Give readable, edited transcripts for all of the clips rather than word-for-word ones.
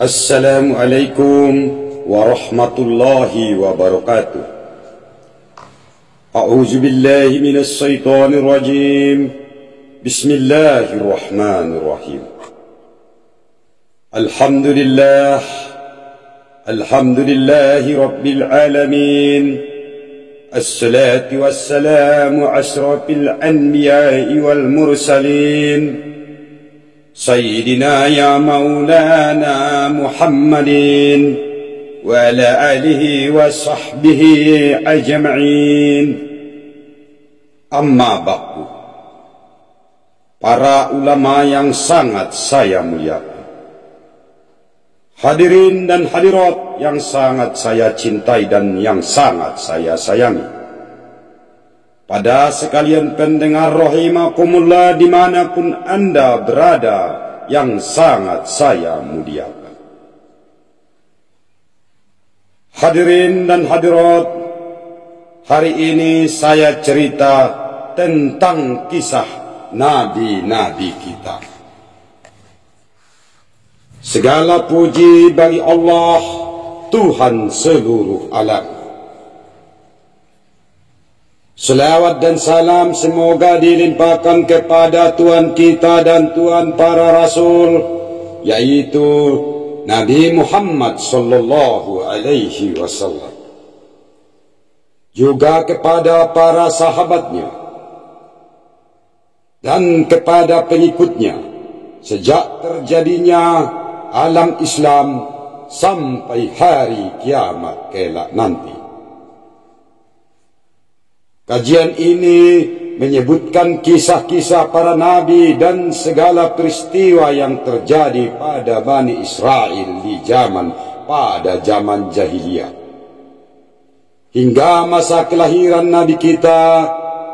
Assalamualaikum warahmatullahi wabarakatuh. A'udzu billahi minasy syaithanir rajim. Bismillahirrahmanirrahim. Alhamdulillahi rabbil alamin. Assalatu wassalamu asrafil anbiya'i wal mursalin. Sayyidina ya maulana Muhammadin wa ala alihi wa sahbihi ajma'in. Amma ba'du. Para ulama yang sangat saya muliakan, hadirin dan hadirat yang sangat saya cintai dan yang sangat saya sayangi, pada sekalian pendengar rahimakumullah dimanapun Anda berada yang sangat saya muliakan. Hadirin dan hadirat, hari ini saya cerita tentang kisah nabi-nabi kita. Segala puji bagi Allah, Tuhan seluruh alam. Selawat dan salam semoga dilimpahkan kepada Tuhan kita dan Tuhan para Rasul, yaitu Nabi Muhammad sallallahu alaihi wasallam. Juga kepada para sahabatnya dan kepada pengikutnya sejak terjadinya alam Islam sampai hari kiamat kelak nanti. Kajian ini menyebutkan kisah-kisah para nabi dan segala peristiwa yang terjadi pada Bani Israel pada zaman jahiliyah, hingga masa kelahiran nabi kita,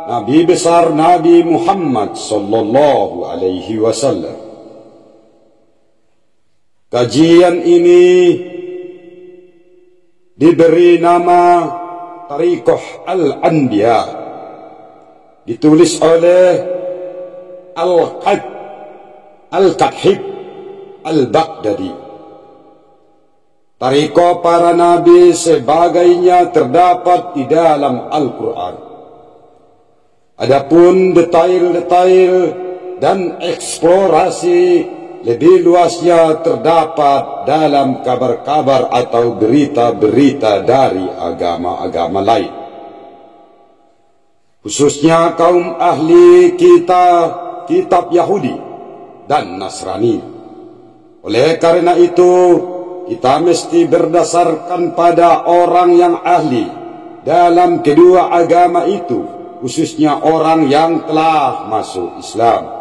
nabi besar Nabi Muhammad sallallahu alaihi wasallam. Kajian ini diberi nama Tariqah Al-Anbiya, ditulis oleh Al-Khatib Al-Baghdadi. Tariqah para nabi sebagainya terdapat di dalam Al-Quran. Adapun detail-detail dan eksplorasi lebih luasnya terdapat dalam kabar-kabar atau berita-berita dari agama-agama lain, khususnya kaum ahli kitab Yahudi dan Nasrani. Oleh karena itu, kita mesti berdasarkan pada orang yang ahli dalam kedua agama itu, khususnya orang yang telah masuk Islam.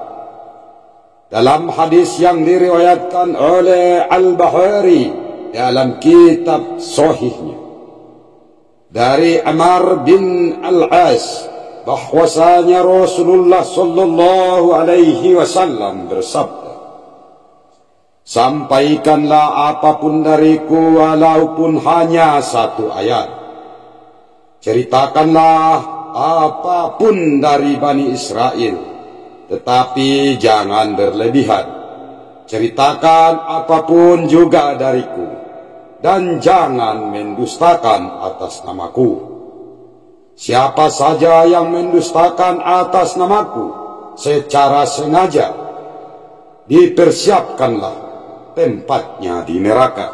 Dalam hadis yang diriwayatkan oleh Al-Bukhari dalam kitab sahihnya dari Amr bin Al-As, bahwasanya Rasulullah sallallahu alaihi wasallam bersabda, "Sampaikanlah apapun dariku walaupun hanya satu ayat. Ceritakanlah apapun dari Bani Israel, tetapi jangan berlebihan. Ceritakan apapun juga dariku, dan jangan mendustakan atas namaku. Siapa saja yang mendustakan atas namaku secara sengaja, dipersiapkanlah tempatnya di neraka."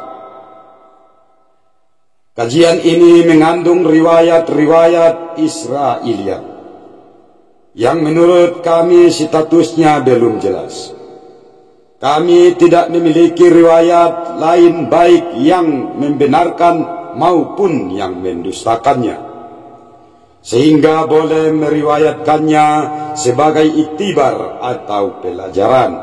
Kajian ini mengandung riwayat-riwayat Israiliyat yang menurut kami statusnya belum jelas. Kami tidak memiliki riwayat lain baik yang membenarkan maupun yang mendustakannya, sehingga boleh meriwayatkannya sebagai iktibar atau pelajaran.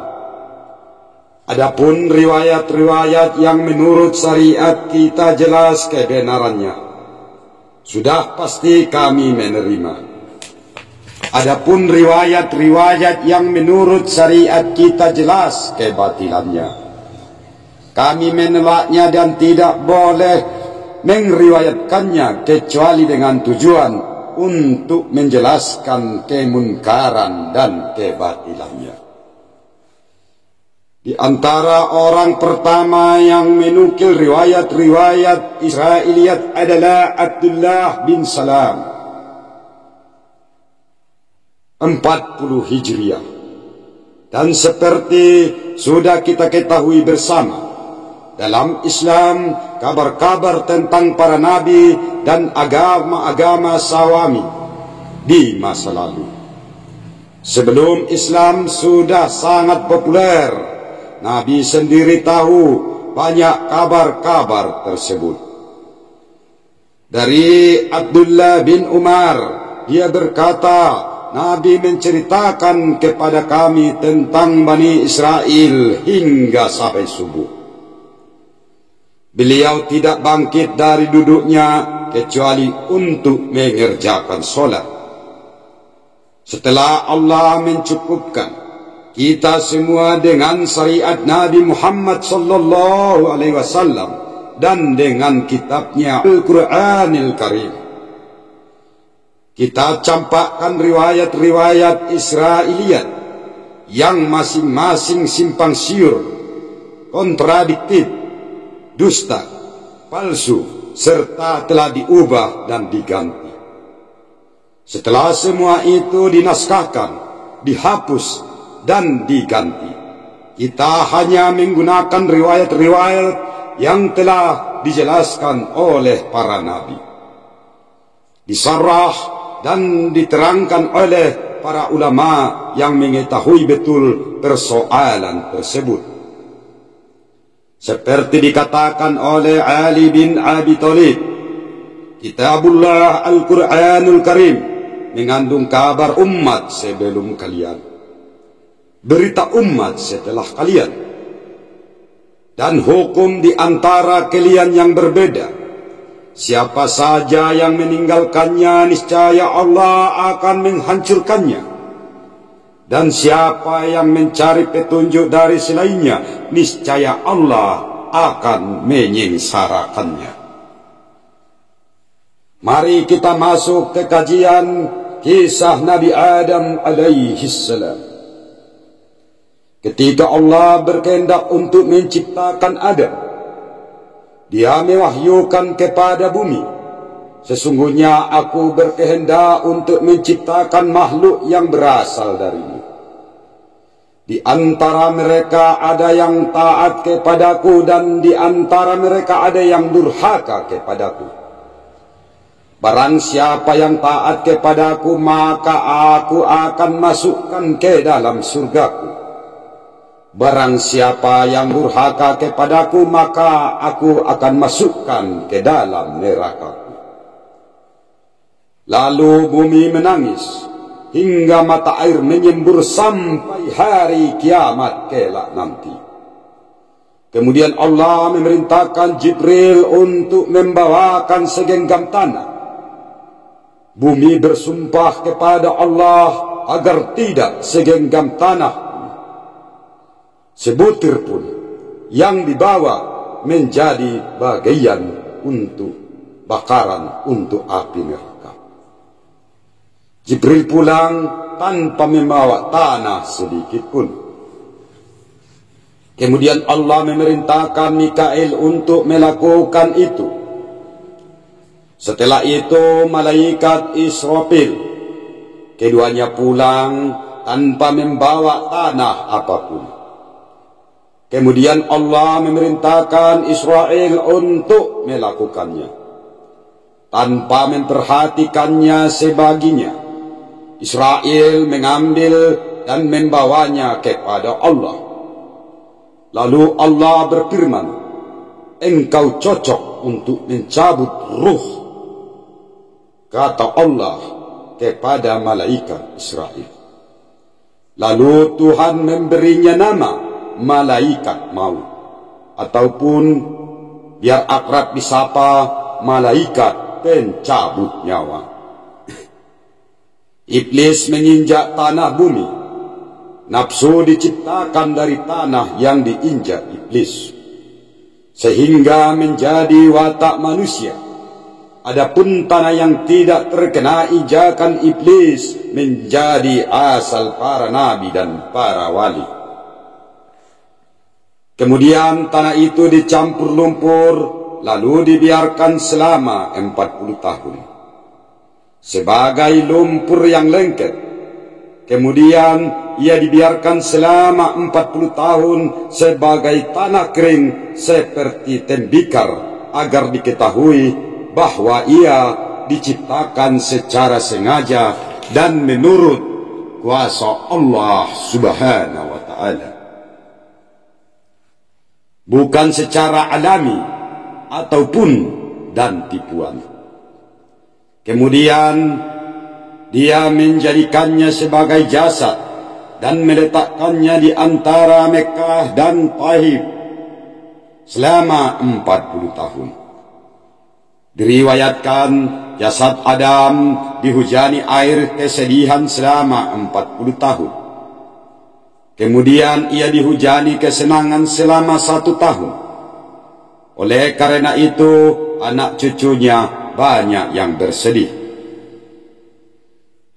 Adapun riwayat-riwayat yang menurut syariat kita jelas kebenarannya, sudah pasti kami menerima. Adapun riwayat-riwayat yang menurut syariat kita jelas kebatilannya, kami menolaknya dan tidak boleh meriwayatkannya kecuali dengan tujuan untuk menjelaskan kemunkaran dan kebatilannya. Di antara orang pertama yang menukil riwayat-riwayat Israiliyat adalah Abdullah bin Salam, 40 Hijriah. Dan seperti sudah kita ketahui bersama, dalam Islam kabar-kabar tentang para nabi dan agama-agama sawami di masa lalu. Sebelum Islam sudah sangat populer, Nabi sendiri tahu banyak kabar-kabar tersebut. Dari Abdullah bin Umar, dia berkata, Nabi menceritakan kepada kami tentang Bani Israel hingga sampai subuh. Beliau tidak bangkit dari duduknya kecuali untuk mengerjakan solat. Setelah Allah mencukupkan kita semua dengan syariat Nabi Muhammad sallallahu alaihi wasallam dan dengan kitabnya Al-Quranil Karim, kita campakkan riwayat-riwayat Israiliyat yang masing-masing simpang siur, kontradiktif, dusta, palsu, serta telah diubah dan diganti. Setelah semua itu dinaskahkan, dihapus, dan diganti, kita hanya menggunakan riwayat-riwayat yang telah dijelaskan oleh para nabi, disarah dan diterangkan oleh para ulama yang mengetahui betul persoalan tersebut. Seperti dikatakan oleh Ali bin Abi Thalib, Kitabullah Al-Quranul Karim mengandung kabar umat sebelum kalian, berita umat setelah kalian, dan hukum di antara kalian yang berbeda. Siapa saja yang meninggalkannya, niscaya Allah akan menghancurkannya. Dan siapa yang mencari petunjuk dari selainnya, niscaya Allah akan menyengsarakannya. Mari kita masuk ke kajian kisah Nabi Adam alaihi salam. Ketika Allah berkehendak untuk menciptakan Adam, Dia mewahyukan kepada bumi, sesungguhnya aku berkehendak untuk menciptakan makhluk yang berasal darimu. Di antara mereka ada yang taat kepadaku, dan di antara mereka ada yang durhaka kepadaku. Barang siapa yang taat kepadaku, maka aku akan masukkan ke dalam surgaku. Barang siapa yang durhaka kepadaku, maka aku akan masukkan ke dalam nerakaku. Lalu bumi menangis hingga mata air menyembur sampai hari kiamat kelak nanti. Kemudian Allah memerintahkan Jibril untuk membawakan segenggam tanah. Bumi bersumpah kepada Allah agar tidak segenggam tanah sebutir pun yang dibawa menjadi bagian untuk bakaran untuk api neraka. Jibril pulang tanpa membawa tanah sedikit pun. Kemudian Allah memerintahkan Mikail untuk melakukan itu. Setelah itu malaikat Israfil, keduanya pulang tanpa membawa tanah apapun. Kemudian Allah memerintahkan Israel untuk melakukannya. Tanpa memperhatikannya sebaginya, Israel mengambil dan membawanya kepada Allah. Lalu Allah berfirman, engkau cocok untuk mencabut ruh, kata Allah kepada malaikat Israel. Lalu Tuhan memberinya nama malaikat maut, ataupun biar akrab disapa malaikat pencabut nyawa. Iblis menginjak tanah bumi. Nafsu diciptakan dari tanah yang diinjak iblis, sehingga menjadi watak manusia. Adapun tanah yang tidak terkena injakan iblis menjadi asal para nabi dan para wali. Kemudian tanah itu dicampur lumpur, lalu dibiarkan selama 40 tahun. Sebagai lumpur yang lengket. Kemudian ia dibiarkan selama 40 tahun sebagai tanah kering seperti tembikar, agar diketahui bahwa ia diciptakan secara sengaja dan menurut kuasa Allah Subhanahu wa ta'ala, bukan secara alami ataupun dan tipuan. Kemudian dia menjadikannya sebagai jasad dan meletakkannya di antara Mekah dan Taif selama 40 tahun. Diriwayatkan jasad Adam dihujani air kesedihan selama 40 tahun. Kemudian ia dihujani kesenangan selama 1 tahun. Oleh karena itu, anak cucunya banyak yang bersedih.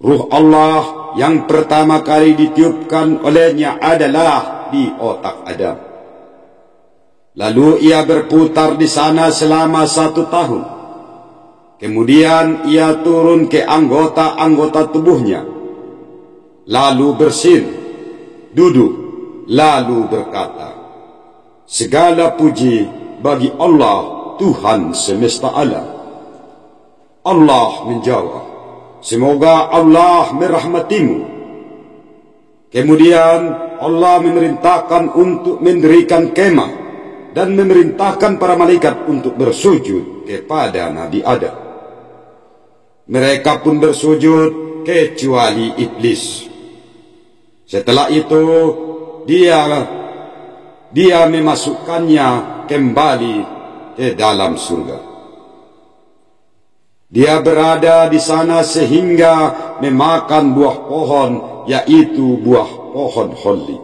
Ruh Allah yang pertama kali ditiupkan olehnya adalah di otak Adam. Lalu ia berputar di sana selama 1 tahun. Kemudian ia turun ke anggota-anggota tubuhnya. Lalu bersin, duduk, lalu berkata, "Segala puji bagi Allah, Tuhan semesta alam." Allah menjawab, "Semoga Allah merahmatimu." Kemudian Allah memerintahkan untuk mendirikan kemah dan memerintahkan para malaikat untuk bersujud kepada Nabi Adam. Mereka pun bersujud kecuali iblis. Setelah itu dia memasukkannya kembali ke dalam surga. Dia berada di sana sehingga memakan buah pohon, yaitu buah pohon holly.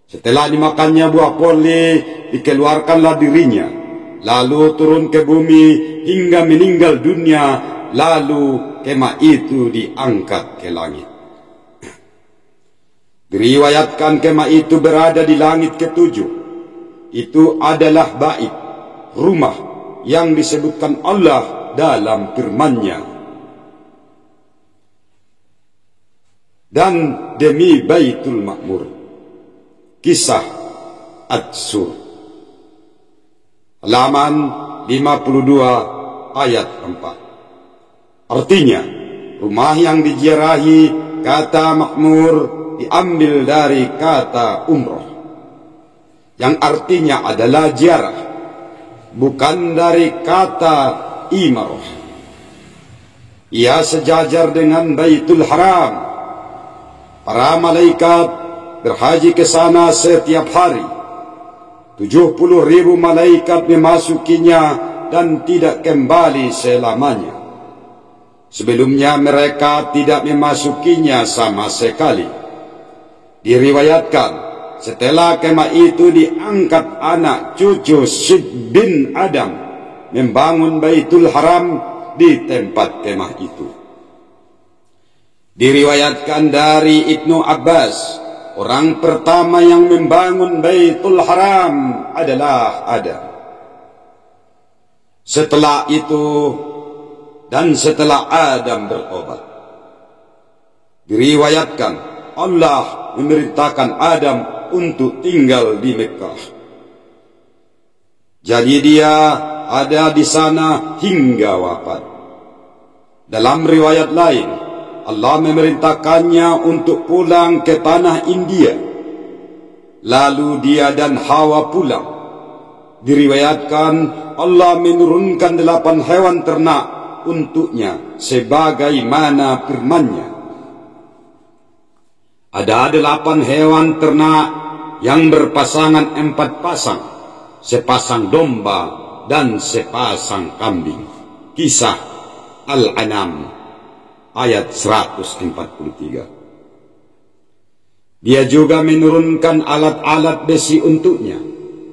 Setelah dimakannya buah holly, dikeluarkanlah dirinya, lalu turun ke bumi hingga meninggal dunia, lalu kemah itu diangkat ke langit. Diriwayatkan kemah itu berada di langit ke-7. Itu adalah bait, rumah yang disebutkan Allah dalam firman-Nya. Dan demi Baitul Ma'mur. Kisah Ad-Sur. Halaman 52 ayat 4. Artinya, rumah yang diziarahi, kata makmur diambil dari kata umroh, yang artinya adalah ziarah, bukan dari kata imarah. Ia sejajar dengan Baitul Haram. Para malaikat berhaji ke sana setiap hari. 70.000 malaikat memasukinya dan tidak kembali selamanya. Sebelumnya mereka tidak memasukinya sama sekali. Diriwayatkan setelah kemah itu diangkat, anak cucu Syed bin Adam membangun Baitul Haram di tempat kemah itu. Diriwayatkan dari Ibnu Abbas, orang pertama yang membangun Baitul Haram adalah Adam. Setelah itu dan setelah Adam bertobat, diriwayatkan Allah memerintahkan Adam untuk tinggal di Mekah. Jadi dia ada di sana hingga wafat. Dalam riwayat lain, Allah memerintahkannya untuk pulang ke tanah India. Lalu dia dan Hawa pulang. Diriwayatkan Allah menurunkan 8 hewan ternak untuknya sebagaimana firman-Nya. Ada 8 hewan ternak yang berpasangan 4 pasang, sepasang domba dan sepasang kambing. Kisah Al-An'am ayat 143. Dia juga menurunkan alat-alat besi untuknya,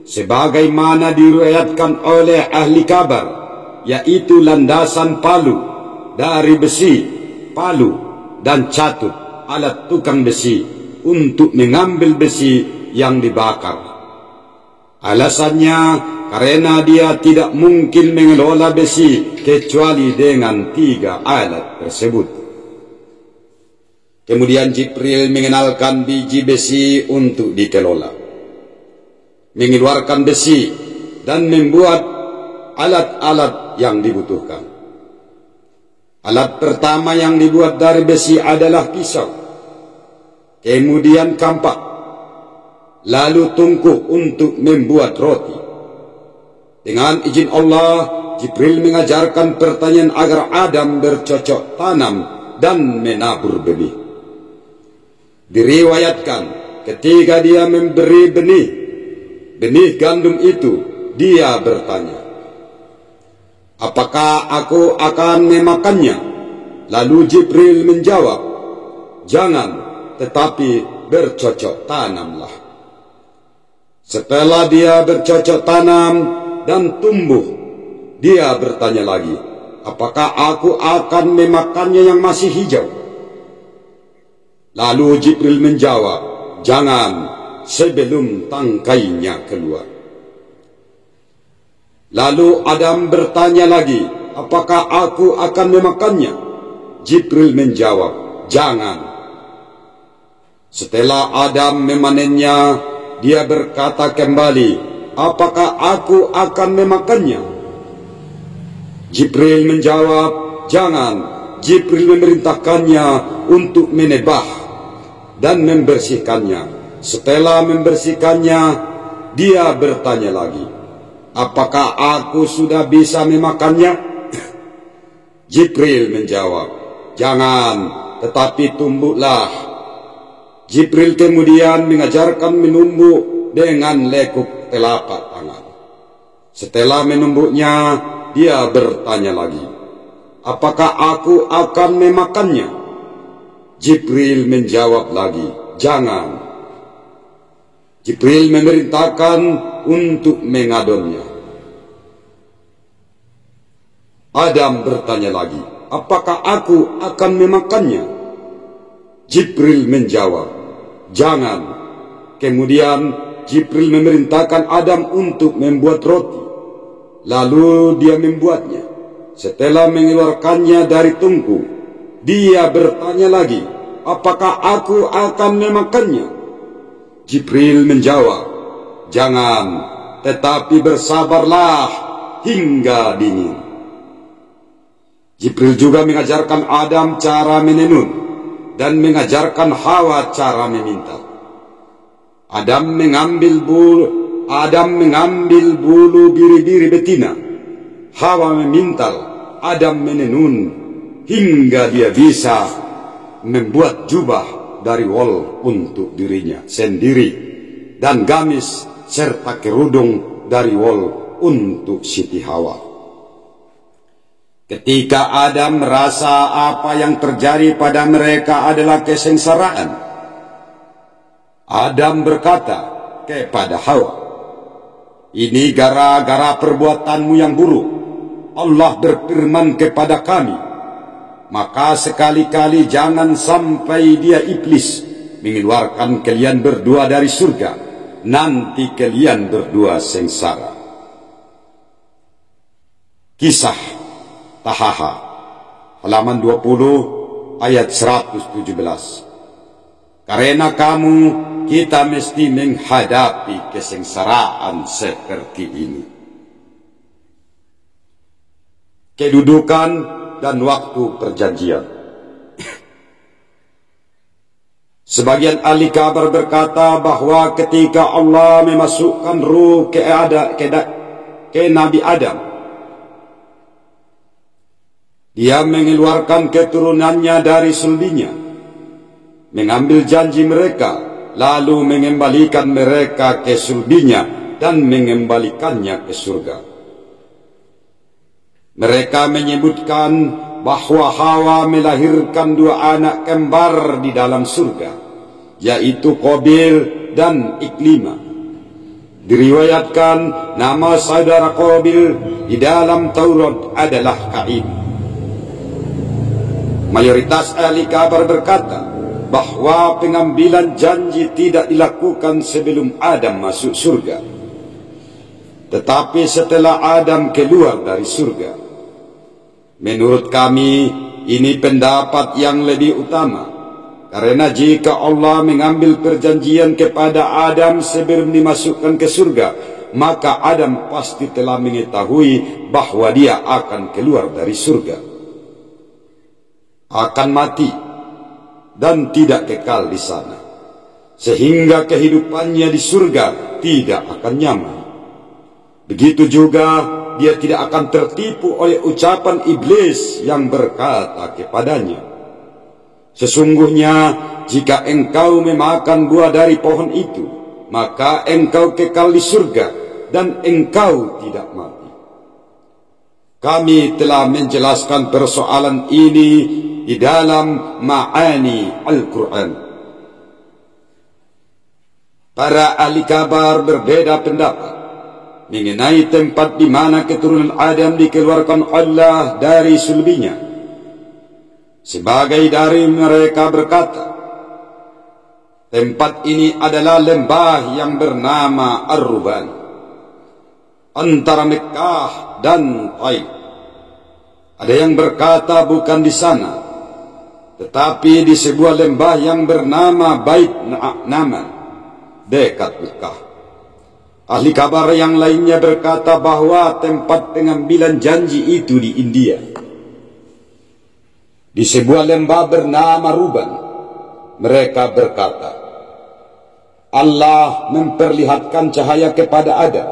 sebagaimana diriwayatkan oleh ahli kabar, yaitu landasan palu dari besi, palu dan catut alat tukang besi untuk mengambil besi yang dibakar, Alasannya karena dia tidak mungkin mengelola besi kecuali dengan 3 alat tersebut. Kemudian Jibril mengenalkan biji besi untuk dikelola, mengeluarkan besi dan membuat alat-alat yang dibutuhkan. Alat pertama yang dibuat dari besi adalah pisau, kemudian kampak, lalu tungku untuk membuat roti. Dengan izin Allah, Jibril mengajarkan pertanyaan agar Adam bercocok tanam dan menabur benih. Diriwayatkan ketika dia memberi benih gandum itu, dia bertanya, apakah aku akan memakannya? Lalu Jibril menjawab, jangan, tetapi bercocok tanamlah. Setelah dia bercocok tanam dan tumbuh, dia bertanya lagi, apakah aku akan memakannya yang masih hijau? Lalu Jibril menjawab, jangan, sebelum tangkainya keluar. Lalu Adam bertanya lagi, apakah aku akan memakannya? Jibril menjawab, jangan. Setelah Adam memanennya, dia berkata kembali, apakah aku akan memakannya? Jibril menjawab, jangan. Jibril memerintahkannya untuk menebah dan membersihkannya. Setelah membersihkannya, dia bertanya lagi, apakah aku sudah bisa memakannya? Jibril menjawab, jangan, tetapi tumbuklah. Jibril kemudian mengajarkan menumbuk dengan lekuk telapak tangan. Setelah menumbuknya, dia bertanya lagi, apakah aku akan memakannya? Jibril menjawab lagi, jangan. Jibril memerintahkan untuk mengadonnya. Adam bertanya lagi, apakah aku akan memakannya? Jibril menjawab, jangan. Kemudian Jibril memerintahkan Adam untuk membuat roti. Lalu dia membuatnya. Setelah mengeluarkannya dari tungku, dia bertanya lagi, apakah aku akan memakannya? Jibril menjawab, jangan, tetapi bersabarlah hingga dingin. Jibril juga mengajarkan Adam cara menenun dan mengajarkan Hawa cara meminta. Adam mengambil bulu biri-biri betina. Hawa memintal, Adam menenun hingga dia bisa membuat jubah dari wol untuk dirinya sendiri dan gamis serta kerudung dari wol untuk Siti Hawa. Ketika Adam merasa apa yang terjadi pada mereka adalah kesengsaraan, Adam berkata kepada Hawa, ini gara-gara perbuatanmu yang buruk. Allah berfirman kepada kami, maka sekali-kali jangan sampai dia iblis mengeluarkan kalian berdua dari surga. Nanti kalian berdua sengsara. Kisah Tahaha, halaman 20 ayat 117. Karena kamu, kita mesti menghadapi kesengsaraan seperti ini. Kedudukan dan waktu perjanjian. Sebagian ahli kabar berkata bahwa ketika Allah memasukkan ruh ke Nabi Adam, dia mengeluarkan keturunannya dari sulbinya, mengambil janji mereka, lalu mengembalikan mereka ke sulbinya dan mengembalikannya ke surga. Mereka menyebutkan bahwa Hawa melahirkan 2 anak kembar di dalam surga, yaitu Qabil dan Iklimah. Diriwayatkan nama saudara Qabil di dalam Taurat adalah Kain. Mayoritas ahli kabar berkata bahwa pengambilan janji tidak dilakukan sebelum Adam masuk surga. Tetapi setelah Adam keluar dari surga, menurut kami ini pendapat yang lebih utama. Karena jika Allah mengambil perjanjian kepada Adam sebelum dimasukkan ke surga, maka Adam pasti telah mengetahui bahwa dia akan keluar dari surga, akan mati dan tidak kekal di sana, sehingga kehidupannya di surga tidak akan nyaman. Begitu juga dia tidak akan tertipu oleh ucapan iblis yang berkata kepadanya, sesungguhnya jika engkau memakan buah dari pohon itu, maka engkau kekal di surga dan engkau tidak mati. Kami telah menjelaskan persoalan ini di dalam Ma'ani Al-Quran. Para ahli kabar berbeda pendapat mengenai tempat di mana keturunan Adam dikeluarkan Allah dari sulbinya. Sebagai dari mereka berkata, tempat ini adalah lembah yang bernama Ar-Ruban, antara Mekah dan Taif. Ada yang berkata bukan di sana, tetapi di sebuah lembah yang bernama Bait Na'man, dekat Mekah. Ahli kabar yang lainnya berkata bahwa tempat pengambilan janji itu di India, di sebuah lembah bernama Ruban. Mereka berkata, Allah memperlihatkan cahaya kepada Adam,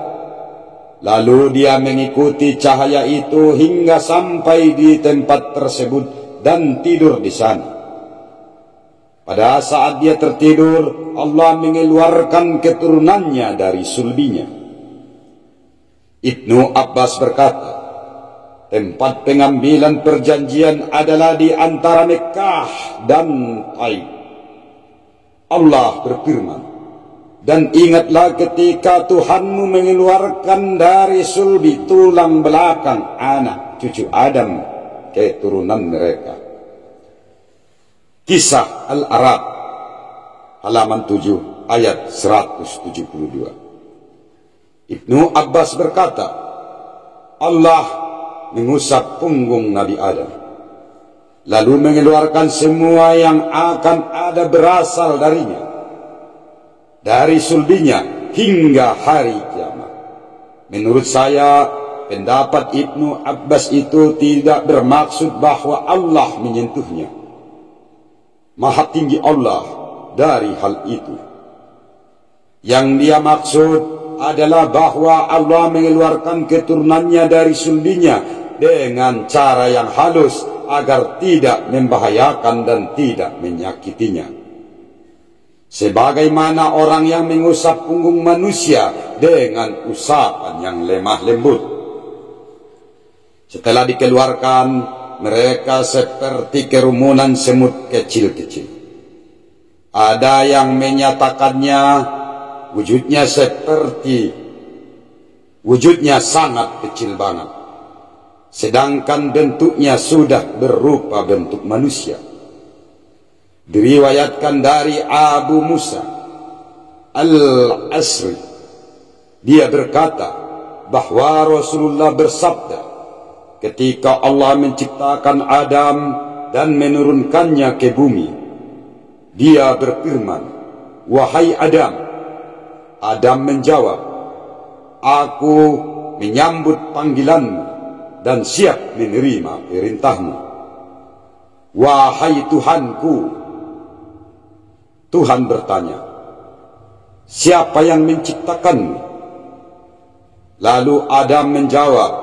lalu dia mengikuti cahaya itu hingga sampai di tempat tersebut dan tidur di sana. Pada saat dia tertidur, Allah mengeluarkan keturunannya dari sulbinya. Ibnu Abbas berkata, tempat pengambilan perjanjian adalah di antara Mekah dan Taif. Allah berfirman, dan ingatlah ketika Tuhanmu mengeluarkan dari sulbi tulang belakang anak cucu Adam keturunan mereka. Kisah Al-Arab halaman 7 ayat 172. Ibnu Abbas berkata, Allah mengusap punggung Nabi Adam, lalu mengeluarkan semua yang akan ada berasal darinya, dari sulbinya hingga hari kiamat. Menurut saya, pendapat Ibnu Abbas itu tidak bermaksud bahwa Allah menyentuhnya. Maha tinggi Allah dari hal itu. Yang dia maksud adalah bahwa Allah mengeluarkan keturunannya dari sulbinya dengan cara yang halus agar tidak membahayakan dan tidak menyakitinya. Sebagaimana orang yang mengusap punggung manusia dengan usapan yang lemah lembut. Setelah dikeluarkan, mereka seperti kerumunan semut kecil-kecil. Ada yang menyatakannya wujudnya sangat kecil banget, sedangkan bentuknya sudah berupa bentuk manusia. Diriwayatkan dari Abu Musa Al-Asri, dia berkata bahwa Rasulullah bersabda, ketika Allah menciptakan Adam dan menurunkannya ke bumi, dia berfirman, wahai Adam. Adam menjawab, aku menyambut panggilanmu dan siap menerima perintahmu. Wahai Tuhanku. Tuhan bertanya, siapa yang menciptakanmu? Lalu Adam menjawab,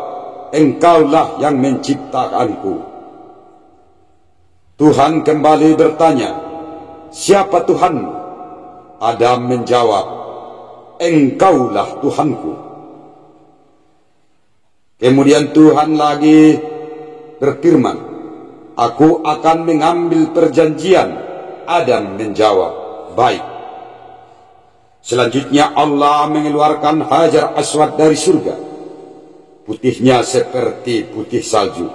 engkaulah yang menciptakanku. Tuhan kembali bertanya, siapa Tuhanmu? Adam menjawab, engkaulah Tuhanku. Kemudian Tuhan lagi berfirman, aku akan mengambil perjanjian. Adam menjawab, baik. Selanjutnya Allah mengeluarkan Hajar Aswad dari surga. Putihnya seperti putih salju,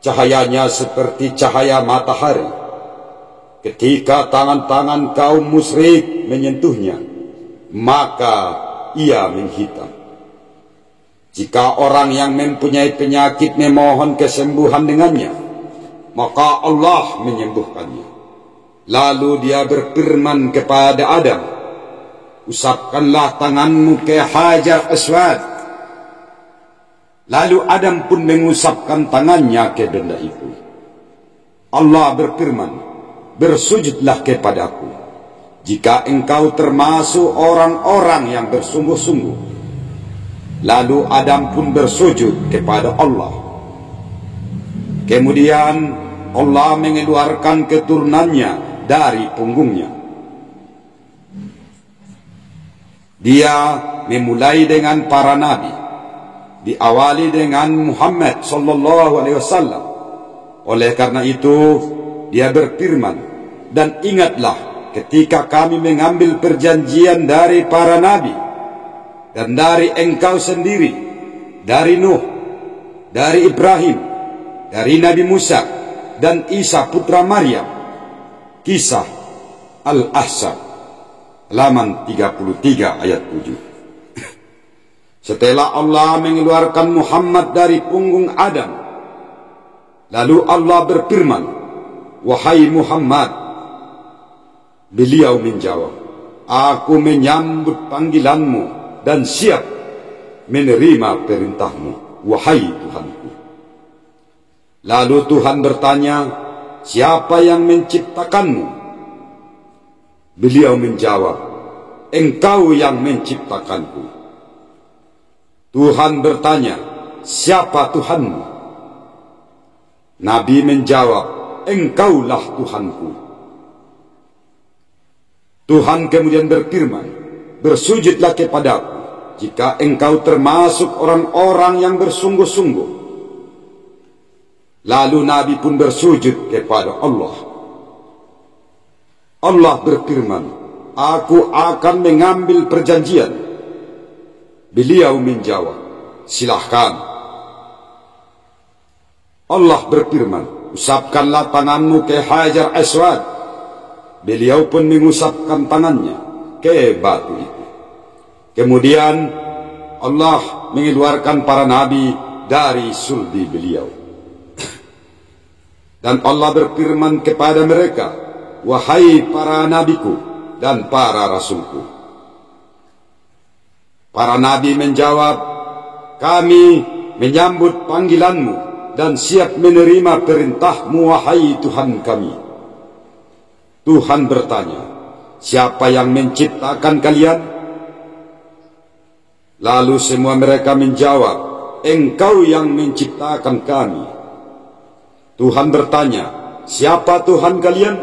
cahayanya seperti cahaya matahari. Ketika tangan-tangan kaum musyrik menyentuhnya, maka ia menghitam. Jika orang yang mempunyai penyakit memohon kesembuhan dengannya, maka Allah menyembuhkannya. Lalu dia berfirman kepada Adam, usapkanlah tanganmu ke Hajar Aswad. Lalu Adam pun mengusapkan tangannya ke benda itu. Allah berfirman, bersujudlah kepadaku, jika engkau termasuk orang-orang yang bersungguh-sungguh. Lalu Adam pun bersujud kepada Allah. Kemudian Allah mengeluarkan keturunannya dari punggungnya. Dia memulai dengan para nabi, diawali dengan Muhammad sallallahu alaihi wasallam. Oleh karena itu dia berfirman, dan ingatlah ketika kami mengambil perjanjian dari para nabi dan dari engkau sendiri, dari Nuh, dari Ibrahim, dari Nabi Musa dan Isa putra Maryam. Kisah Al-Ahzab halaman 33 ayat 7. Setelah Allah mengeluarkan Muhammad dari punggung Adam, lalu Allah berfirman, wahai Muhammad. Beliau menjawab, aku menyambut panggilanmu dan siap menerima perintahmu, wahai Tuhanku. Lalu Tuhan bertanya, siapa yang menciptakanmu? Beliau menjawab, engkau yang menciptakanku. Tuhan bertanya, siapa Tuhanmu? Nabi menjawab, engkaulah Tuhanku. Tuhan kemudian berfirman, bersujudlah kepadaku, jika engkau termasuk orang-orang yang bersungguh-sungguh. Lalu Nabi pun bersujud kepada Allah. Allah berfirman, aku akan mengambil perjanjian. Beliau menjawab, silahkan. Allah berfirman, usapkanlah tanganmu ke Hajar Aswad. Beliau pun mengusapkan tangannya ke batu itu. Kemudian Allah mengeluarkan para nabi dari sulbi beliau. Dan Allah berfirman kepada mereka, wahai para nabiku dan para rasulku. Para nabi menjawab, kami menyambut panggilanmu dan siap menerima perintahmu, wahai Tuhan kami. Tuhan bertanya, siapa yang menciptakan kalian? Lalu semua mereka menjawab, engkau yang menciptakan kami. Tuhan bertanya, siapa Tuhan kalian?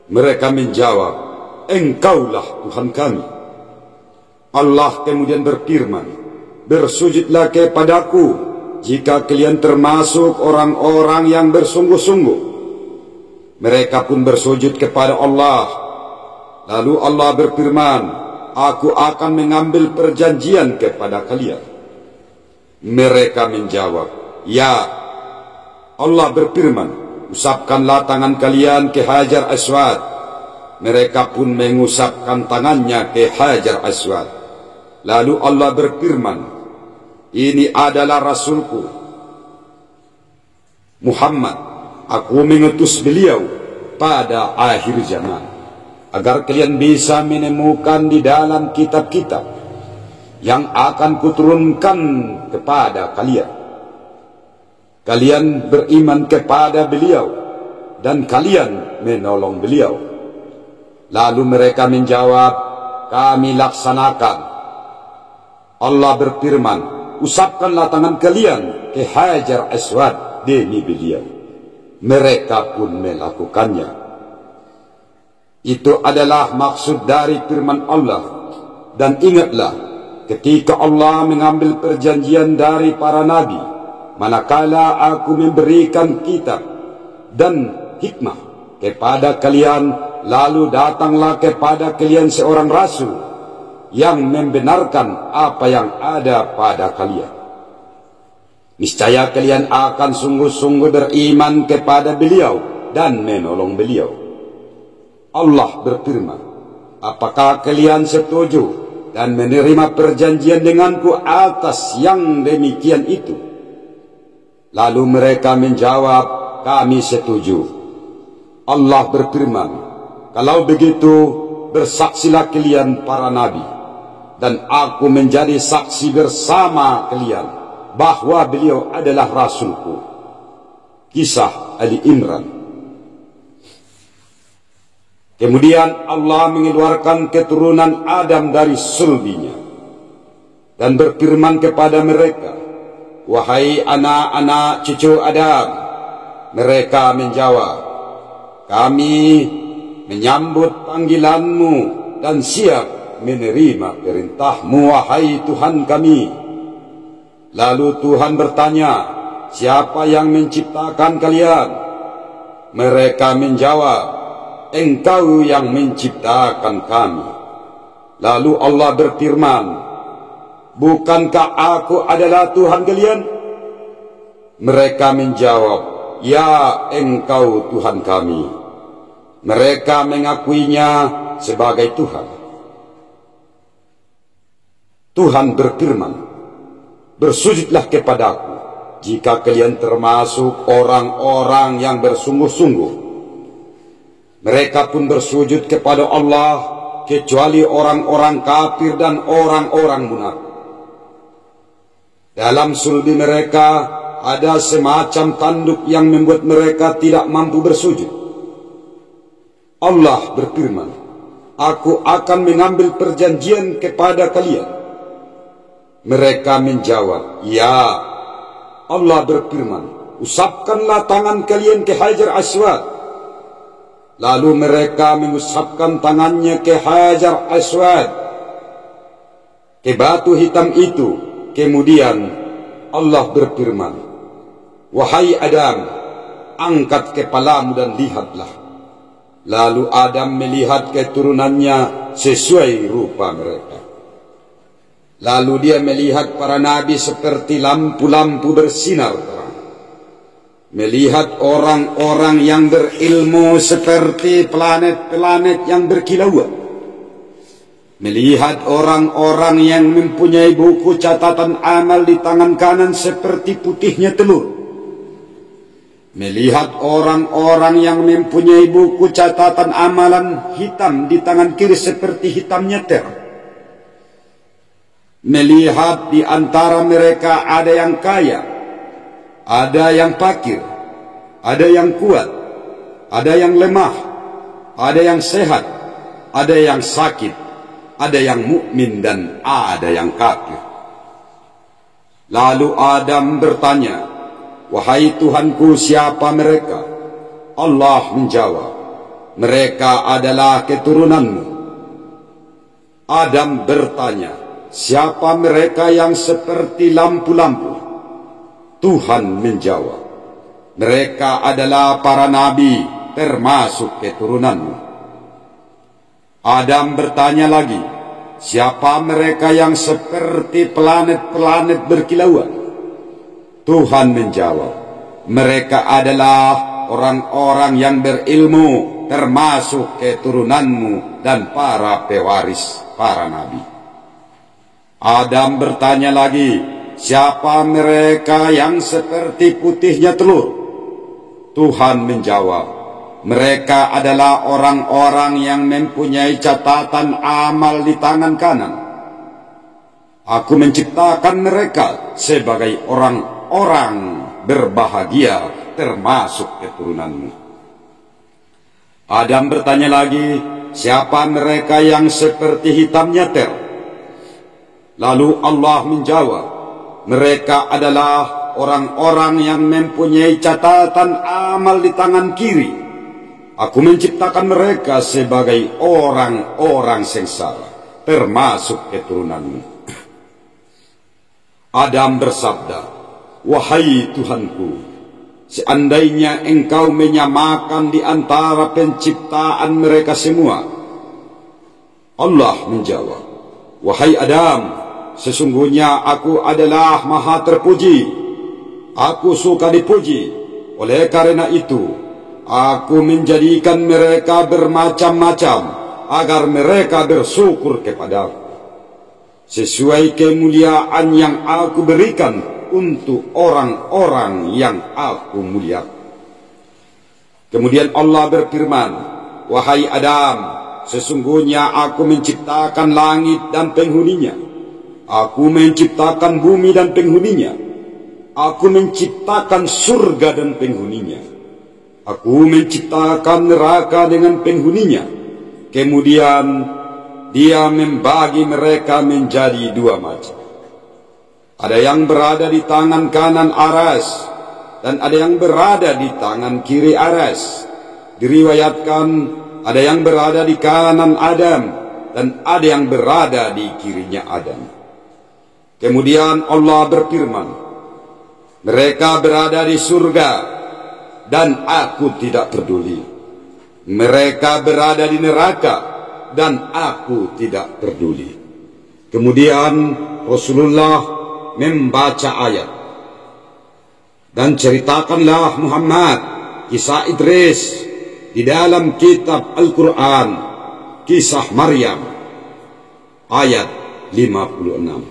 Mereka menjawab, engkaulah Tuhan kami. Allah kemudian berfirman, bersujudlah kepadaku, jika kalian termasuk orang-orang yang bersungguh-sungguh. Mereka pun bersujud kepada Allah. Lalu Allah berfirman, aku akan mengambil perjanjian kepada kalian. Mereka menjawab, ya. Allah berfirman, usapkanlah tangan kalian ke Hajar Aswad. Mereka pun mengusapkan tangannya ke Hajar Aswad. Lalu Allah berfirman, ini adalah Rasulku Muhammad. Aku mengutus beliau pada akhir zaman, agar kalian bisa menemukan di dalam kitab-kitab yang akan kuturunkan kepada kalian. Kalian beriman kepada beliau dan kalian menolong beliau. Lalu mereka menjawab, kami laksanakan. Allah berfirman, usapkanlah tangan kalian ke Hajar Aswad demi beliau. Mereka pun melakukannya. Itu adalah maksud dari firman Allah. Dan ingatlah, ketika Allah mengambil perjanjian dari para nabi, manakala aku memberikan kitab dan hikmah kepada kalian, lalu datanglah kepada kalian seorang rasul yang membenarkan apa yang ada pada kalian. Niscaya kalian akan sungguh-sungguh beriman kepada beliau dan menolong beliau. Allah berfirman, apakah kalian setuju dan menerima perjanjian denganku atas yang demikian itu? Lalu mereka menjawab, kami setuju. Allah berfirman, kalau begitu bersaksilah kalian para nabi, dan aku menjadi saksi bersama kalian bahwa beliau adalah Rasulku. Kisah Ali Imran. Kemudian Allah mengeluarkan keturunan Adam dari sulbinya dan berfirman kepada mereka, wahai anak-anak cucu Adam. Mereka menjawab, kami menyambut panggilanmu dan siap menerima perintahmu, wahai Tuhan kami. Lalu Tuhan bertanya, siapa yang menciptakan kalian? Mereka menjawab, Engkau yang menciptakan kami. Lalu Allah berfirman, bukankah aku adalah Tuhan kalian? Mereka menjawab, ya, Engkau Tuhan kami. Mereka mengakuinya sebagai Tuhan. Tuhan berfirman, bersujudlah kepadaku jika kalian termasuk orang-orang yang bersungguh-sungguh. Mereka pun bersujud kepada Allah, kecuali orang-orang kafir dan orang-orang munafik. Dalam sulbi mereka ada semacam tanduk yang membuat mereka tidak mampu bersujud. Allah berfirman, aku akan mengambil perjanjian kepada kalian. Mereka menjawab, ya. Allah berfirman, usapkanlah tangan kalian ke Hajar Aswad. Lalu mereka mengusapkan tangannya ke Hajar Aswad, ke batu hitam itu. Kemudian Allah berfirman, wahai Adam, angkat kepalamu dan lihatlah. Lalu Adam melihat keturunannya sesuai rupa mereka. Lalu dia melihat para nabi seperti lampu-lampu bersinar terang. Melihat orang-orang yang berilmu seperti planet-planet yang berkilauan. Melihat orang-orang yang mempunyai buku catatan amal di tangan kanan seperti putihnya telur. Melihat orang-orang yang mempunyai buku catatan amalan hitam di tangan kiri seperti hitamnya terang. Melihat di antara mereka ada yang kaya, ada yang fakir, ada yang kuat, ada yang lemah, ada yang sehat, ada yang sakit, ada yang mukmin dan ada yang kafir. Lalu Adam bertanya, wahai Tuhanku, siapa mereka? Allah menjawab, mereka adalah keturunanmu. Adam bertanya, siapa mereka yang seperti lampu-lampu? Tuhan menjawab, mereka adalah para nabi termasuk keturunanmu. Adam bertanya lagi, siapa mereka yang seperti planet-planet berkilauan? Tuhan menjawab, mereka adalah orang-orang yang berilmu termasuk keturunanmu dan para pewaris para nabi. Adam bertanya lagi, siapa mereka yang seperti putihnya telur? Tuhan menjawab, mereka adalah orang-orang yang mempunyai catatan amal di tangan kanan. Aku menciptakan mereka sebagai orang-orang berbahagia termasuk keturunanmu. Adam bertanya lagi, siapa mereka yang seperti hitamnya terang? Lalu Allah menjawab, mereka adalah orang-orang yang mempunyai catatan amal di tangan kiri. Aku menciptakan mereka sebagai orang-orang sengsara, termasuk keturunanmu. Adam bersabda, wahai Tuhanku, seandainya engkau menyamakan di antara penciptaan mereka semua. Allah menjawab, wahai Adam, sesungguhnya aku adalah maha terpuji. Aku suka dipuji. Oleh karena itu, aku menjadikan mereka bermacam-macam agar mereka bersyukur kepadaku. sesuai kemuliaan yang aku berikan untuk orang-orang yang aku muliakan. Kemudian Allah berfirman, wahai Adam, sesungguhnya aku menciptakan langit dan penghuninya. Aku menciptakan bumi dan penghuninya. Aku menciptakan surga dan penghuninya. Aku menciptakan neraka dengan penghuninya. Kemudian dia membagi mereka menjadi dua macam. Ada yang berada di tangan kanan Aras, dan ada yang berada di tangan kiri Aras. Diriwayatkan ada yang berada di kanan Adam, dan ada yang berada di kirinya Adam. Kemudian Allah berfirman, mereka berada di surga, dan aku tidak peduli. Mereka berada di neraka, dan aku tidak peduli. Kemudian Rasulullah membaca ayat, dan ceritakanlah Muhammad kisah Idris di dalam kitab Al-Quran, kisah Maryam, ayat 56.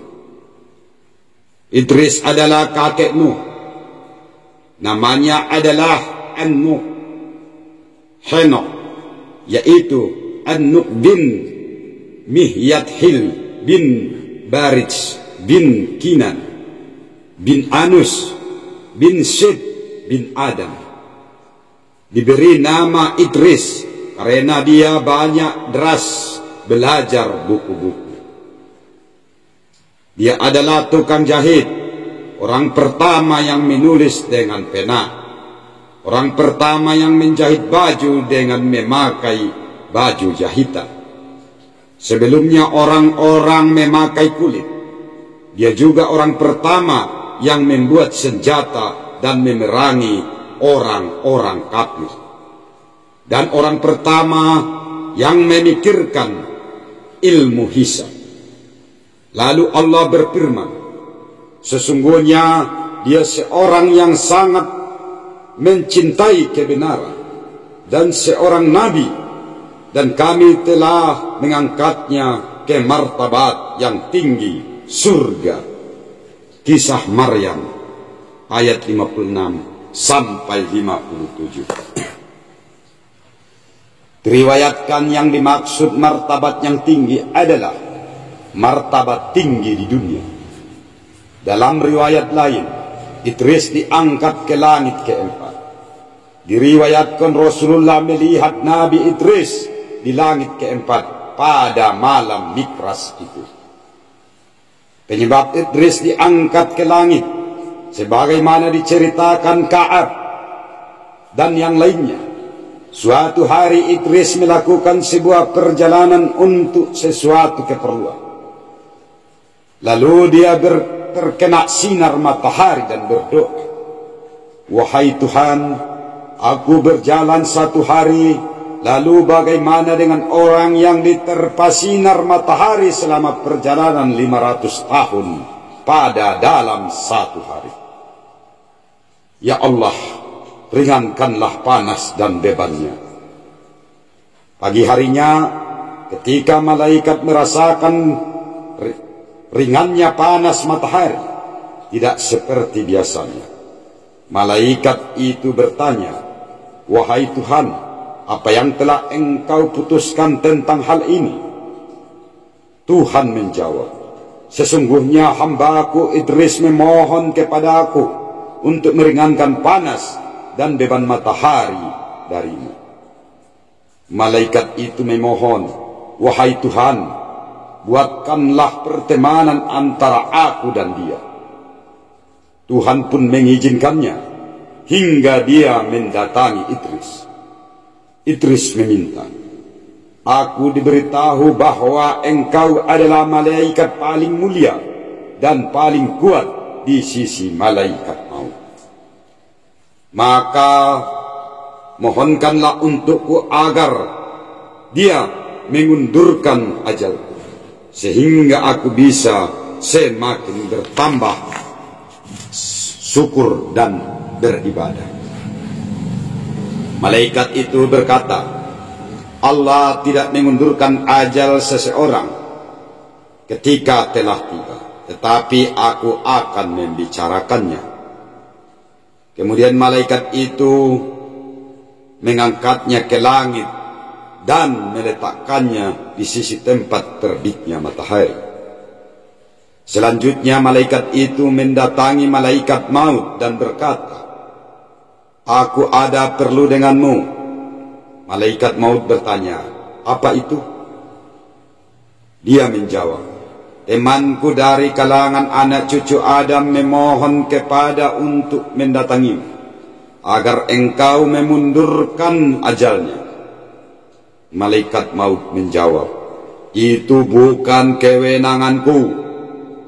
Idris adalah kakek Nuh, namanya adalah An-Nuh. Henok, yaitu An-Nuh bin Mihyadhil bin Barij bin Kinan bin Anus bin Sid bin Adam. Diberi nama Idris karena dia banyak deras belajar buku-buku. Dia adalah tukang jahit, orang pertama yang menulis dengan pena, orang pertama yang menjahit baju dengan memakai baju jahitan. Sebelumnya orang-orang memakai kulit. Dia juga orang pertama yang membuat senjata dan memerangi orang-orang kafir. Dan orang pertama yang memikirkan ilmu hisab. Lalu Allah berfirman, sesungguhnya dia seorang yang sangat mencintai kebenaran dan seorang nabi, dan kami telah mengangkatnya ke martabat yang tinggi, surga. Kisah Maryam ayat 56 sampai 57. Diriwayatkan yang dimaksud martabat yang tinggi adalah martabat tinggi di dunia. Dalam riwayat lain, Idris diangkat ke langit keempat. Diriwayatkan Rasulullah melihat Nabi Idris di langit keempat pada malam Mikras itu. Penyebab Idris diangkat ke langit, sebagaimana diceritakan Ka'ab dan yang lainnya. Suatu hari Idris melakukan sebuah perjalanan untuk sesuatu keperluan. Lalu dia terkena sinar matahari dan berdoa, wahai Tuhan, aku berjalan satu hari, lalu bagaimana dengan orang yang diterpa sinar matahari selama perjalanan 500 tahun pada dalam satu hari? Ya Allah, ringankanlah panas dan bebannya. Pagi harinya, ketika malaikat merasakan ringannya panas matahari, tidak seperti biasanya. Malaikat itu bertanya, wahai Tuhan, apa yang telah engkau putuskan tentang hal ini? Tuhan menjawab, sesungguhnya hambaku Idris memohon kepada aku untuk meringankan panas dan beban matahari darimu. Malaikat itu memohon, wahai Tuhan, buatkanlah pertemanan antara aku dan dia. Tuhan pun mengizinkannya hingga dia mendatangi Idris. Idris meminta, aku diberitahu bahwa engkau adalah malaikat paling mulia dan paling kuat di sisi malaikat maut. Maka mohonkanlah untukku agar dia mengundurkan ajalku, sehingga aku bisa semakin bertambah syukur dan beribadah. Malaikat itu berkata, Allah tidak mengundurkan ajal seseorang ketika telah tiba, tetapi aku akan membicarakannya. Kemudian malaikat itu mengangkatnya ke langit dan meletakkannya di sisi tempat terbitnya matahari. Selanjutnya malaikat itu mendatangi malaikat maut dan berkata, "Aku ada perlu denganmu." Malaikat maut bertanya, "Apa itu?" Dia menjawab, "Temanku dari kalangan anak cucu Adam memohon kepada untuk mendatangimu, agar engkau memundurkan ajalnya." Malaikat maut menjawab, "Itu bukan kewenanganku.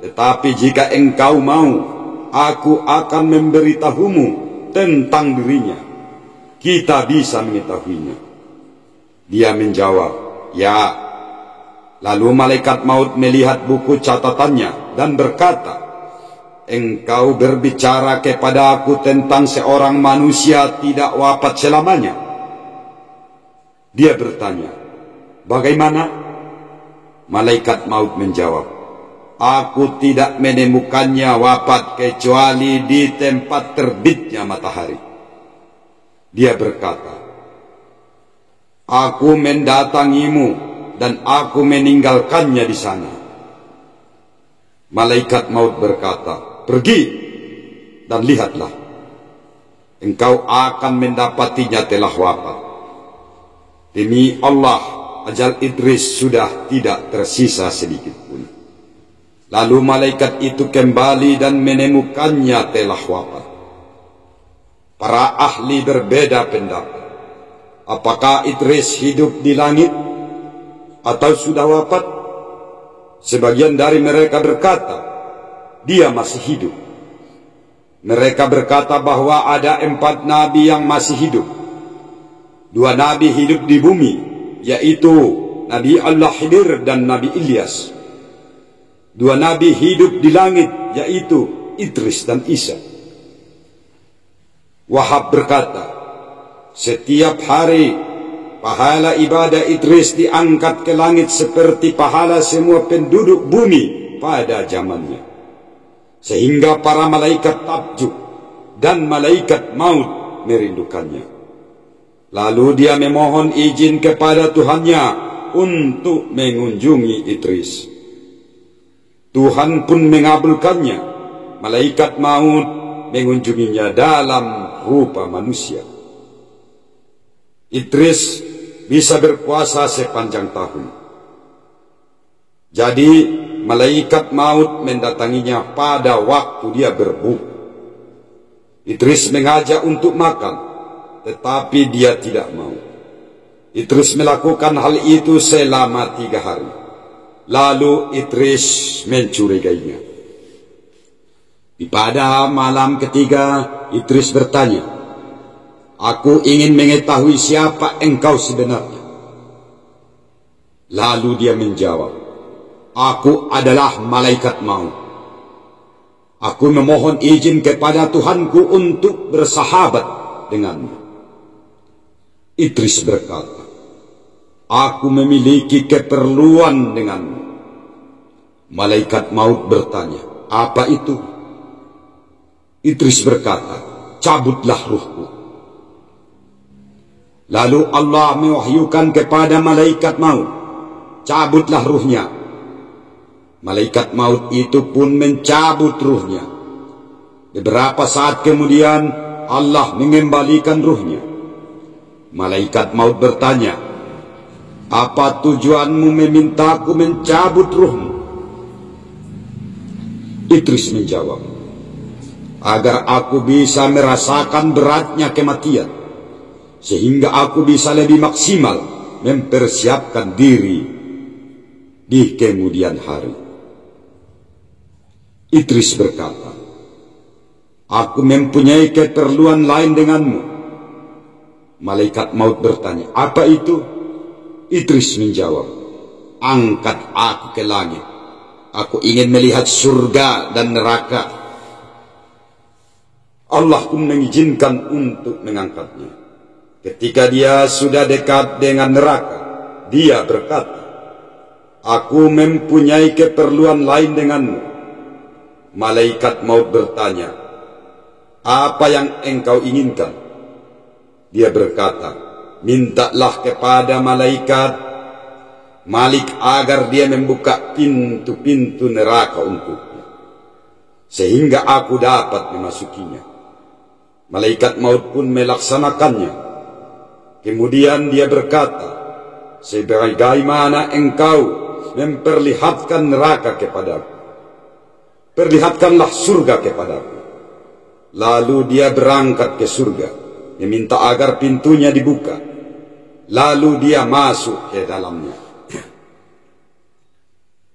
Tetapi jika engkau mau, aku akan memberitahumu tentang dirinya. Kita bisa mengetahuinya." Dia menjawab, "Ya." Lalu malaikat maut melihat buku catatannya dan berkata, "Engkau berbicara kepada aku tentang seorang manusia tidak wafat selamanya." Dia bertanya, "Bagaimana?" Malaikat maut menjawab, "Aku tidak menemukannya wafat kecuali di tempat terbitnya matahari." Dia berkata, "Aku mendatangimu dan aku meninggalkannya di sana." Malaikat maut berkata, "Pergi dan lihatlah. Engkau akan mendapatinya telah wafat. Demi Allah, ajal Idris sudah tidak tersisa sedikit pun." Lalu malaikat itu kembali dan menemukannya telah wafat. Para ahli berbeda pendapat. Apakah Idris hidup di langit atau sudah wafat? Sebagian dari mereka berkata, dia masih hidup. Mereka berkata bahwa ada 4 nabi yang masih hidup. 2 nabi hidup di bumi, yaitu Nabi Allah Khidir dan Nabi Ilyas. 2 nabi hidup di langit, yaitu Idris dan Isa. Wahab berkata, setiap hari pahala ibadah Idris diangkat ke langit seperti pahala semua penduduk bumi pada zamannya. Sehingga para malaikat takjub dan malaikat maut merindukannya. Lalu dia memohon izin kepada Tuhannya untuk mengunjungi Idris. Tuhan pun mengabulkannya. Malaikat maut mengunjunginya dalam rupa manusia. Idris bisa berpuasa sepanjang tahun. Jadi malaikat maut mendatanginya pada waktu dia berbuka. Idris mengajak untuk makan, tetapi dia tidak mau. Idris melakukan hal itu selama 3 hari. Lalu Idris mencurigainya. Pada malam ketiga, Idris bertanya, "Aku ingin mengetahui siapa engkau sebenarnya." Lalu dia menjawab, "Aku adalah malaikat maut. Aku memohon izin kepada Tuhanku untuk bersahabat denganmu." Idris berkata, "Aku memiliki keperluan denganmu." Malaikat maut bertanya, "Apa itu?" Idris berkata, "Cabutlah ruhku." Lalu Allah mewahyukan kepada malaikat maut, "Cabutlah ruhnya." Malaikat maut itu pun mencabut ruhnya. Beberapa saat kemudian Allah mengembalikan ruhnya. Malaikat maut bertanya, "Apa tujuanmu memintaku mencabut ruhmu?" Idris menjawab, "Agar aku bisa merasakan beratnya kematian, sehingga aku bisa lebih maksimal mempersiapkan diri di kemudian hari." Idris berkata, "Aku mempunyai keperluan lain denganmu." Malaikat maut bertanya, "Apa itu?" Idris menjawab, "Angkat aku ke langit. Aku ingin melihat surga dan neraka." Allah pun mengizinkan untuk mengangkatnya. Ketika dia sudah dekat dengan neraka, dia berkata, Aku mempunyai keperluan lain denganmu. Malaikat maut bertanya, apa yang engkau inginkan? Dia berkata, mintalah kepada malaikat Malik agar dia membuka pintu-pintu neraka untukku, sehingga aku dapat memasukinya. Malaikat maut pun melaksanakannya. Kemudian dia berkata, sebagaimana engkau memperlihatkan neraka kepadaku, perlihatkanlah surga kepadaku. Lalu dia berangkat ke surga, meminta agar pintunya dibuka. Lalu dia masuk ke dalamnya.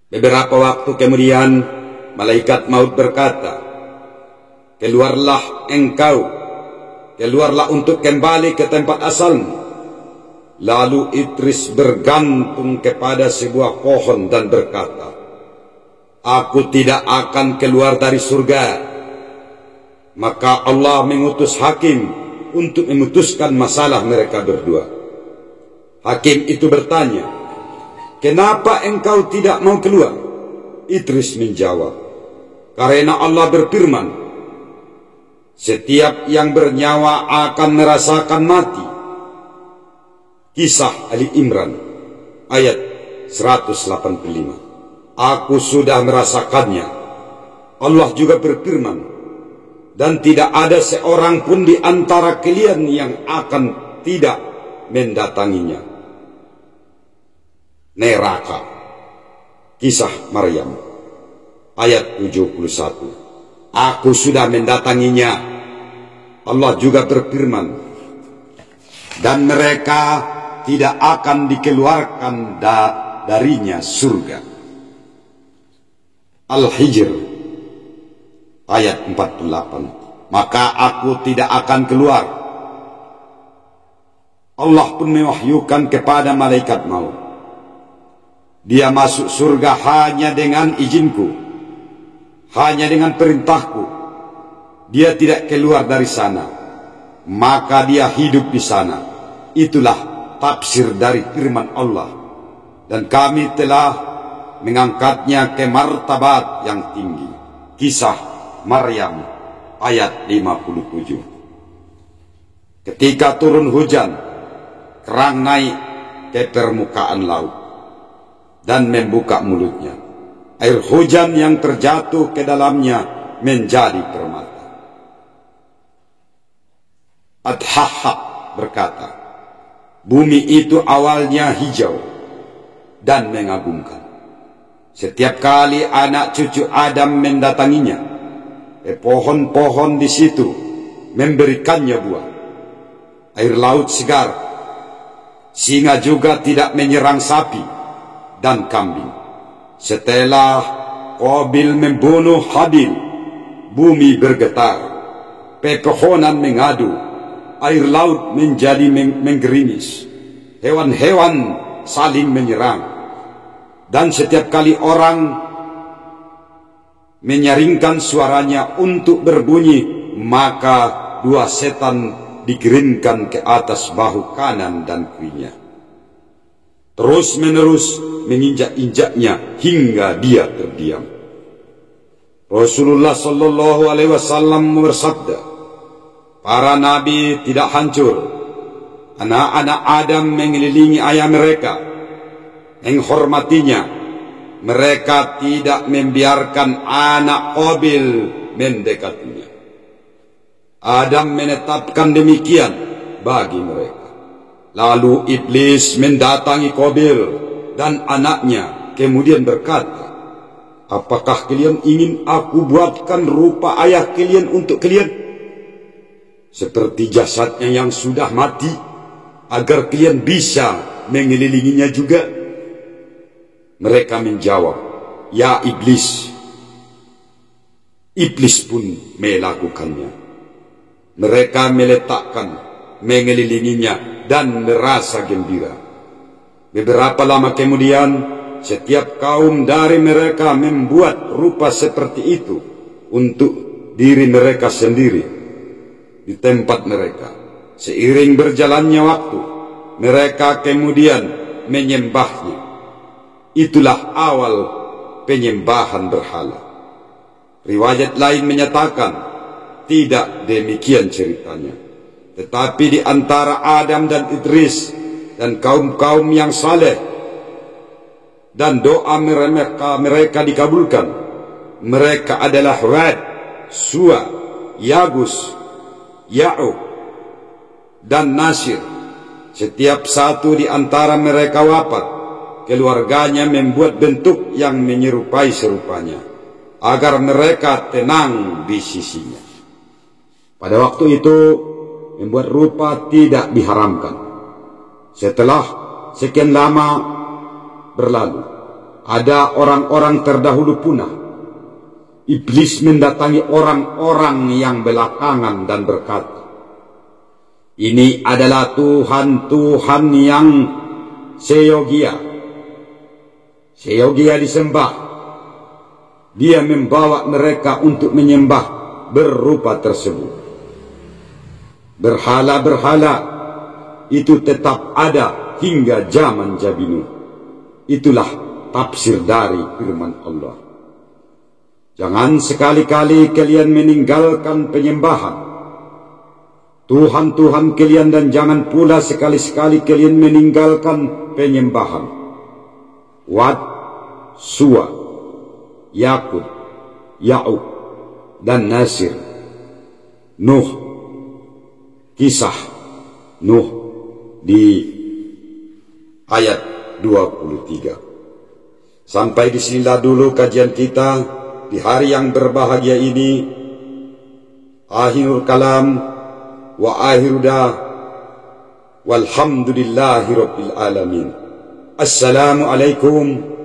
Beberapa waktu kemudian, malaikat maut berkata, keluarlah engkau, keluarlah untuk kembali ke tempat asalmu. Lalu Idris bergantung kepada sebuah pohon dan berkata, aku tidak akan keluar dari surga. Maka Allah mengutus hakim untuk memutuskan masalah mereka berdua. Hakim itu bertanya, kenapa engkau tidak mau keluar? Idris menjawab, karena Allah berfirman, setiap yang bernyawa akan merasakan mati. Kisah Ali Imran ayat 185. Aku sudah merasakannya. Allah juga berfirman, dan tidak ada seorang pun di antara kalian yang akan tidak mendatanginya. Neraka. Kisah Maryam ayat 71. Aku sudah mendatanginya. Allah juga berfirman, dan mereka tidak akan dikeluarkan darinya surga. Al-Hijr ayat 48. Maka aku tidak akan keluar. Allah pun mewahyukan kepada malaikat maut, dia masuk surga hanya dengan izinku, hanya dengan perintahku. Dia tidak keluar dari sana, maka dia hidup di sana. Itulah tafsir dari firman Allah, dan kami telah mengangkatnya ke martabat yang tinggi. Kisah Maryam ayat 57. Ketika turun hujan, kerang naik ke permukaan laut dan membuka mulutnya. Air hujan yang terjatuh ke dalamnya menjadi permata. Ad-Hahhak berkata, bumi itu awalnya hijau dan mengagumkan. Setiap kali anak cucu Adam mendatanginya, pohon-pohon di situ memberikannya buah. Air laut segar, singa juga tidak menyerang sapi dan kambing. Setelah Qabil membunuh Habil, bumi bergetar, pepohonan mengadu, air laut menjadi menggerimis, hewan-hewan saling menyerang, dan setiap kali orang menyaringkan suaranya untuk berbunyi, maka dua setan dikirimkan ke atas bahu kanan dan kirinya, terus menerus menginjak-injaknya hingga dia terdiam. Rasulullah sallallahu alaihi wasallam bersabda, para nabi tidak hancur. Anak-anak Adam mengelilingi ayah mereka, menghormatinya. Mereka tidak membiarkan anak Qabil mendekatinya. Adam menetapkan demikian bagi mereka. Lalu iblis mendatangi Qabil dan anaknya, kemudian berkata, apakah kalian ingin aku buatkan rupa ayah kalian untuk kalian, seperti jasadnya yang sudah mati, agar kalian bisa mengelilinginya juga? Mereka menjawab, ya iblis. Iblis pun melakukannya. Mereka meletakkan, mengelilinginya dan merasa gembira. Beberapa lama kemudian, setiap kaum dari mereka membuat rupa seperti itu untuk diri mereka sendiri di tempat mereka. Seiring berjalannya waktu, mereka kemudian menyembahnya. itulah awal penyembahan berhala. Riwayat lain menyatakan tidak demikian ceritanya, tetapi di antara Adam dan Idris dan kaum-kaum yang saleh, dan doa mereka dikabulkan. Mereka adalah Wad, Suwa, Yagus, Ya'uq, dan Nasir. Setiap satu di antara mereka wafat, keluarganya membuat bentuk yang menyerupai serupanya, agar mereka tenang di sisinya. Pada waktu itu, membuat rupa tidak diharamkan. Setelah sekian lama berlalu, ada orang-orang terdahulu punah. Iblis mendatangi orang-orang yang belakangan dan berkata, ini adalah Tuhan-Tuhan yang seyogia. Seyogia disembah. Dia membawa mereka untuk menyembah berupa tersebut. Berhala-berhala itu tetap ada hingga zaman Jabinu. Itulah tafsir dari firman Allah. Jangan sekali-kali kalian meninggalkan penyembahan Tuhan-Tuhan kalian, dan jangan pula sekali-sekali kalian meninggalkan penyembahan Wad, Suwa, Yakub, Ya'uq, dan Nasir. Nuh, kisah Nuh di ayat 23. Sampai di sinilah dulu kajian kita di hari yang berbahagia ini. Akhirul kalam wa akhiru da walhamdulillahi rabbil alamin. Assalamualaikum